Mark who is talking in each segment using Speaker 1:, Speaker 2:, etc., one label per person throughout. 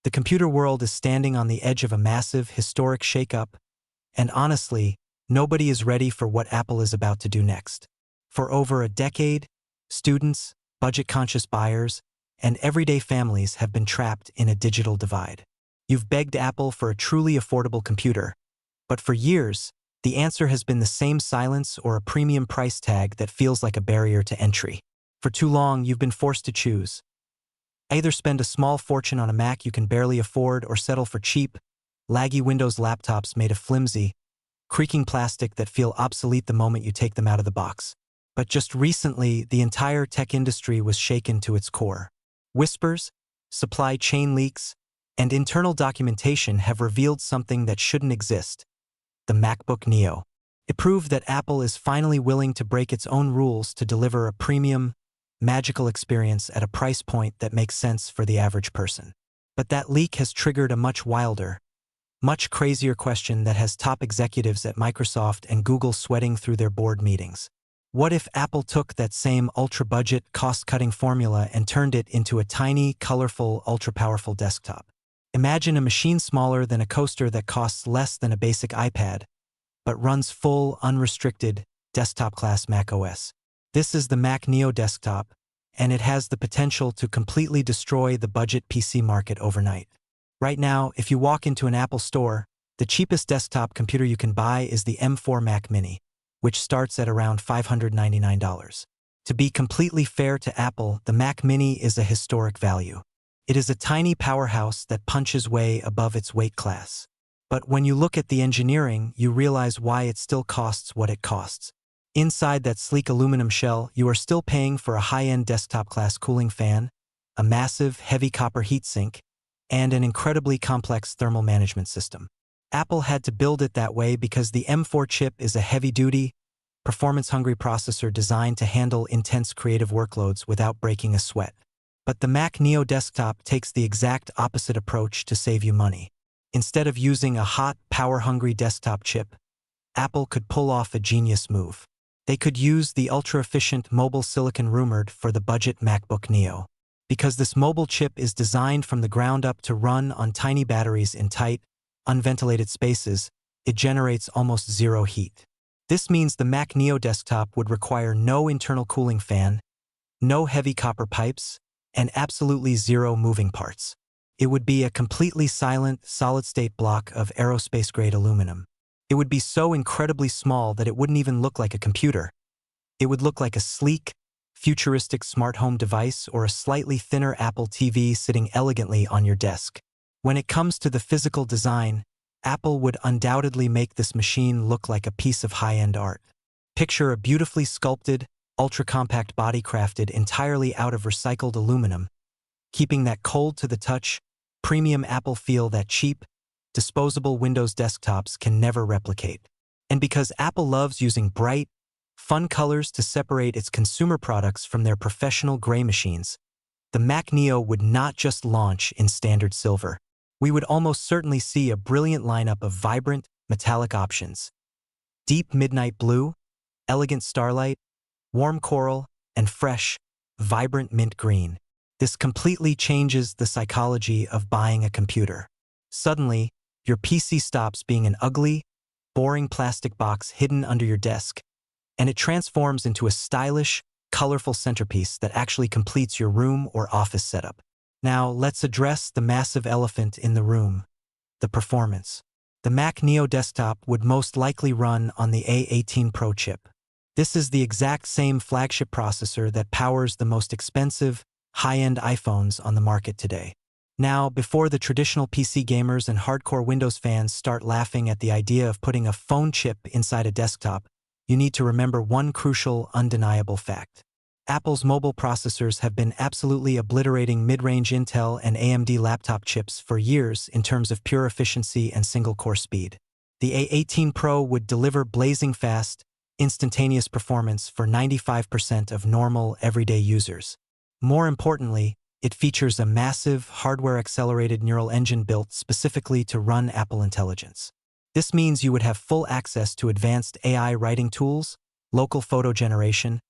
Speaker 1: The computer world is standing on the edge of a massive, historic shakeup, and honestly, nobody is ready for what Apple is about to do next. For over a decade, students, budget-conscious buyers, and everyday families have been trapped in a digital divide. You've begged Apple for a truly affordable computer, but for years, the answer has been the same silence or a premium price tag that feels like a barrier to entry. For too long, you've been forced to choose. Either spend a small fortune on a Mac you can barely afford or settle for cheap, laggy Windows laptops made of flimsy, creaking plastic that feel obsolete the moment you take them out of the box. But just recently, the entire tech industry was shaken to its core. Whispers, supply chain leaks, and internal documentation have revealed something that shouldn't exist: the MacBook Neo. It proved that Apple is finally willing to break its own rules to deliver a premium, magical experience at a price point that makes sense for the average person. But that leak has triggered a much wilder, much crazier question that has top executives at Microsoft and Google sweating through their board meetings. What if Apple took that same ultra-budget, cost-cutting formula and turned it into a tiny, colorful, ultra-powerful desktop? Imagine a machine smaller than a coaster that costs less than a basic iPad, but runs full, unrestricted, desktop-class macOS. This is the Mac Neo desktop, and it has the potential to completely destroy the budget PC market overnight. Right now, if you walk into an Apple store, the cheapest desktop computer you can buy is the M4 Mac Mini, which starts at around $599. To be completely fair to Apple, the Mac Mini is a historic value. It is a tiny powerhouse that punches way above its weight class. But when you look at the engineering, you realize why it still costs what it costs. Inside that sleek aluminum shell, you are still paying for a high-end desktop-class cooling fan, a massive, heavy copper heatsink, and an incredibly complex thermal management system. Apple had to build it that way because the M4 chip is a heavy-duty, performance-hungry processor designed to handle intense creative workloads without breaking a sweat. But the Mac Neo desktop takes the exact opposite approach to save you money. Instead of using a hot, power-hungry desktop chip, Apple could pull off a genius move. They could use the ultra-efficient mobile silicon rumored for the budget MacBook Neo. Because this mobile chip is designed from the ground up to run on tiny batteries in tight, unventilated spaces, it generates almost zero heat. This means the Mac Neo desktop would require no internal cooling fan, no heavy copper pipes, and absolutely zero moving parts. It would be a completely silent, solid-state block of aerospace-grade aluminum. It would be so incredibly small that it wouldn't even look like a computer. It would look like a sleek, futuristic smart home device or a slightly thinner Apple TV sitting elegantly on your desk. When it comes to the physical design, Apple would undoubtedly make this machine look like a piece of high-end art. Picture a beautifully sculpted, ultra-compact body crafted entirely out of recycled aluminum, keeping that cold-to-the-touch, premium Apple feel that cheap, disposable Windows desktops can never replicate. And because Apple loves using bright, fun colors to separate its consumer products from their professional gray machines, the Mac Neo would not just launch in standard silver. We would almost certainly see a brilliant lineup of vibrant, metallic options: deep midnight blue, elegant starlight, warm coral, and fresh, vibrant mint green. This completely changes the psychology of buying a computer. Suddenly, your PC stops being an ugly, boring plastic box hidden under your desk, and it transforms into a stylish, colorful centerpiece that actually completes your room or office setup. Now, let's address the massive elephant in the room: the performance. The Mac Neo desktop would most likely run on the A18 Pro chip. This is the exact same flagship processor that powers the most expensive, high-end iPhones on the market today. Now, before the traditional PC gamers and hardcore Windows fans start laughing at the idea of putting a phone chip inside a desktop, you need to remember one crucial, undeniable fact. Apple's mobile processors have been absolutely obliterating mid-range Intel and AMD laptop chips for years in terms of pure efficiency and single-core speed. The A18 Pro would deliver blazing fast, instantaneous performance for 95% of normal, everyday users. More importantly, it features a massive, hardware-accelerated neural engine built specifically to run Apple Intelligence. This means you would have full access to advanced AI writing tools, local photo generation,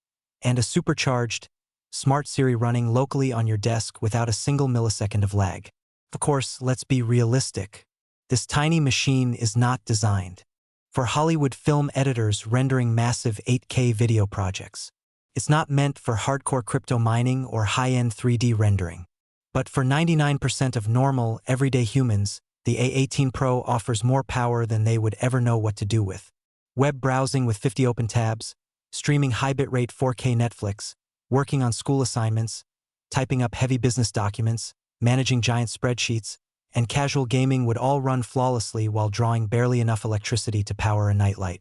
Speaker 1: and a supercharged, Smart Siri running locally on your desk without a single millisecond of lag. Of course, let's be realistic. This tiny machine is not designed for Hollywood film editors rendering massive 8K video projects. It's not meant for hardcore crypto mining or high-end 3D rendering. But for 99% of normal, everyday humans, the A18 Pro offers more power than they would ever know what to do with. Web browsing with 50 open tabs, streaming high bitrate 4K Netflix, working on school assignments, typing up heavy business documents, managing giant spreadsheets, and casual gaming would all run flawlessly while drawing barely enough electricity to power a nightlight.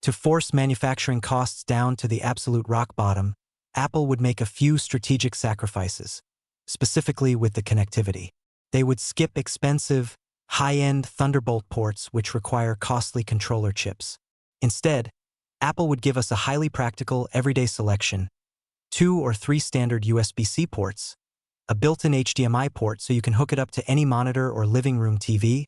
Speaker 1: To force manufacturing costs down to the absolute rock bottom, Apple would make a few strategic sacrifices, specifically with the connectivity. They would skip expensive, high-end Thunderbolt ports which require costly controller chips. Instead, Apple would give us a highly practical, everyday selection, 2 or 3 standard USB-C ports, a built-in HDMI port so you can hook it up to any monitor or living room TV,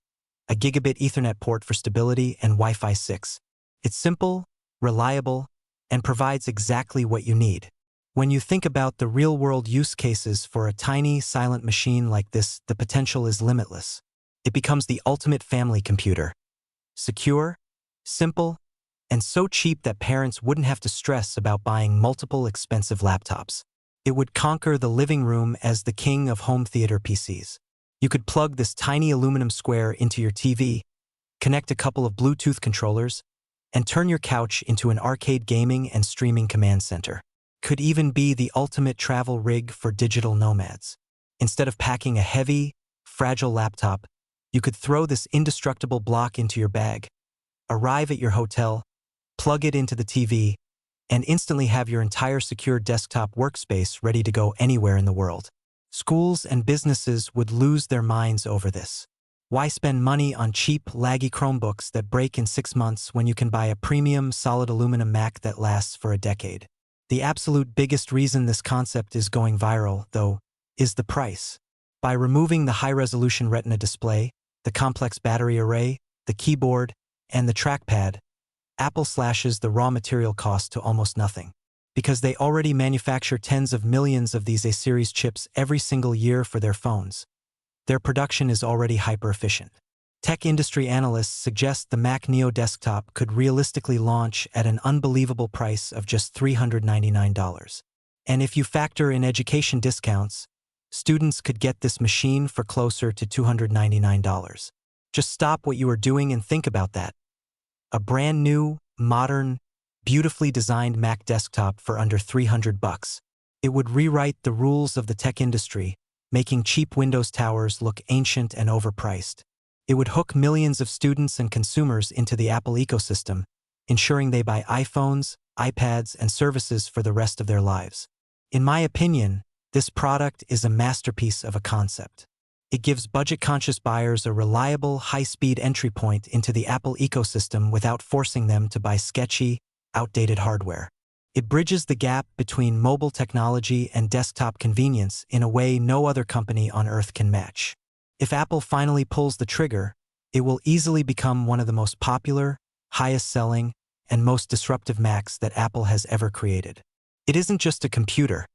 Speaker 1: a gigabit Ethernet port for stability, and Wi-Fi 6. It's simple, reliable, and provides exactly what you need. When you think about the real-world use cases for a tiny, silent machine like this, the potential is limitless. It becomes the ultimate family computer. Secure, simple, and so cheap that parents wouldn't have to stress about buying multiple expensive laptops. It would conquer the living room as the king of home theater PCs. You could plug this tiny aluminum square into your TV, connect a couple of Bluetooth controllers, and turn your couch into an arcade gaming and streaming command center. Could even be the ultimate travel rig for digital nomads. Instead of packing a heavy, fragile laptop, you could throw this indestructible block into your bag, arrive at your hotel, plug it into the TV, and instantly have your entire secure desktop workspace ready to go anywhere in the world. Schools and businesses would lose their minds over this. Why spend money on cheap, laggy Chromebooks that break in 6 months when you can buy a premium, solid aluminum Mac that lasts for a decade? The absolute biggest reason this concept is going viral, though, is the price. By removing the high-resolution Retina display, the complex battery array, the keyboard, and the trackpad, Apple slashes the raw material cost to almost nothing. Because they already manufacture tens of millions of these A-series chips every single year for their phones, their production is already hyper-efficient. Tech industry analysts suggest the Mac Neo desktop could realistically launch at an unbelievable price of just $399. And if you factor in education discounts, students could get this machine for closer to $299. Just stop what you are doing and think about that. A brand new, modern, beautifully designed Mac desktop for under $300. It would rewrite the rules of the tech industry, making cheap Windows towers look ancient and overpriced. It would hook millions of students and consumers into the Apple ecosystem, ensuring they buy iPhones, iPads, and services for the rest of their lives. In my opinion, this product is a masterpiece of a concept. It gives budget-conscious buyers a reliable, high-speed entry point into the Apple ecosystem without forcing them to buy sketchy, outdated hardware. It bridges the gap between mobile technology and desktop convenience in a way no other company on Earth can match. If Apple finally pulls the trigger, it will easily become one of the most popular, highest-selling, and most disruptive Macs that Apple has ever created. It isn't just a computer.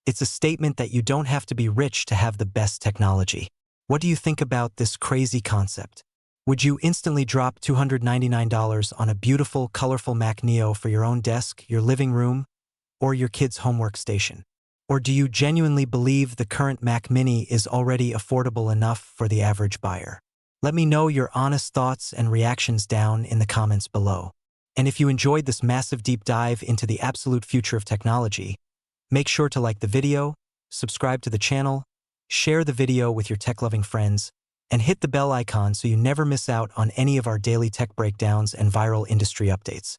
Speaker 1: It's a statement that you don't have to be rich to have the best technology. What do you think about this crazy concept? Would you instantly drop $299 on a beautiful, colorful Mac Neo for your own desk, your living room, or your kid's homework station? Or do you genuinely believe the current Mac Mini is already affordable enough for the average buyer? Let me know your honest thoughts and reactions down in the comments below. And if you enjoyed this massive deep dive into the absolute future of technology, make sure to like the video, subscribe to the channel, share the video with your tech-loving friends, and hit the bell icon so you never miss out on any of our daily tech breakdowns and viral industry updates.